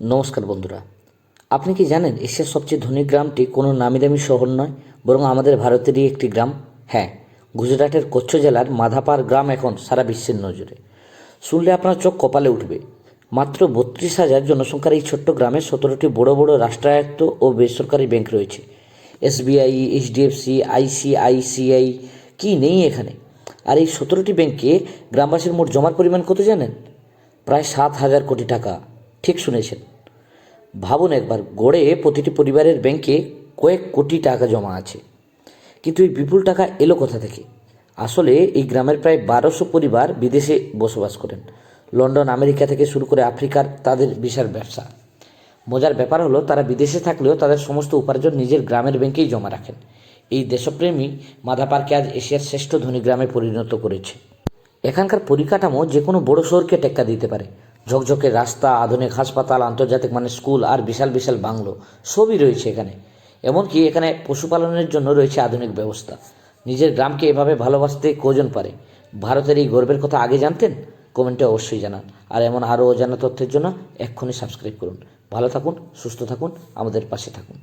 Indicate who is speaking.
Speaker 1: নমস্কার বন্ধুরা, আপনি কি জানেন এশিয়ার সবচেয়ে ধনী গ্রামটি কোনো নামিদামি শহর নয়, বরং আমাদের ভারতেরই একটি গ্রাম। হ্যাঁ, গুজরাটের কচ্ছ জেলার মাধাপার গ্রাম এখন সারা বিশ্বের নজরে। শুনলে আপনার চোখ কপালে উঠবে। মাত্র 32,000 জনসংখ্যার এই ছোট্ট গ্রামে 17টি বড় বড় রাষ্ট্রায়ত্ত ও বেসরকারি ব্যাংক রয়েছে। এসবিআই, এইচডিএফসি, আইসিআইসিআই, কি নেই এখানে। আর এই 17টি ব্যাংকে গ্রামবাসীর মোট জমার পরিমাণ কত জানেন? প্রায় 7,000 কোটি টাকা। ঠিক শুনেছেন। ভাবুন একবার, গড়ে প্রতিটি পরিবারের ব্যাংকে কয়েক কোটি টাকা জমা আছে। কিন্তু এই বিপুল টাকা এলো কোথা থেকে? আসলে এই গ্রামের প্রায় 1200 পরিবার বিদেশে বসবাস করেন। লন্ডন, আমেরিকা থেকে শুরু করে আফ্রিকার তাদের বিশাল ব্যবসা। মজার ব্যাপার হলো, তারা বিদেশে থাকলেও তাদের সমস্ত উপার্জন নিজের গ্রামের ব্যাংকেই জমা রাখেন। এই দেশপ্রেমী মাধাপারকে আজ এশিয়ার শ্রেষ্ঠ ধনী গ্রামে পরিণত করেছে। এখানকার পরিকাঠামো যে কোনো বড় শহরকে টেক্কা দিতে পারে। ঝকঝকে রাস্তা, আধুনিক হাসপাতাল, আন্তর্জাতিক মানের স্কুল আর বিশাল বিশাল বাংলো সবই রয়েছে এখানে। এমনকি এখানে পশুপালনের জন্য রয়েছে আধুনিক ব্যবস্থা। নিজের গ্রামকে এভাবে ভালোবাসতে কজন পারে? ভারতের এই গর্বের কথা আগে জানতেন? কমেন্টে অবশ্যই জানান। আর এমন আরও অজানা তথ্যের জন্য এক্ষুনি সাবস্ক্রাইব করুন। ভালো থাকুন, সুস্থ থাকুন, আমাদের পাশে থাকুন।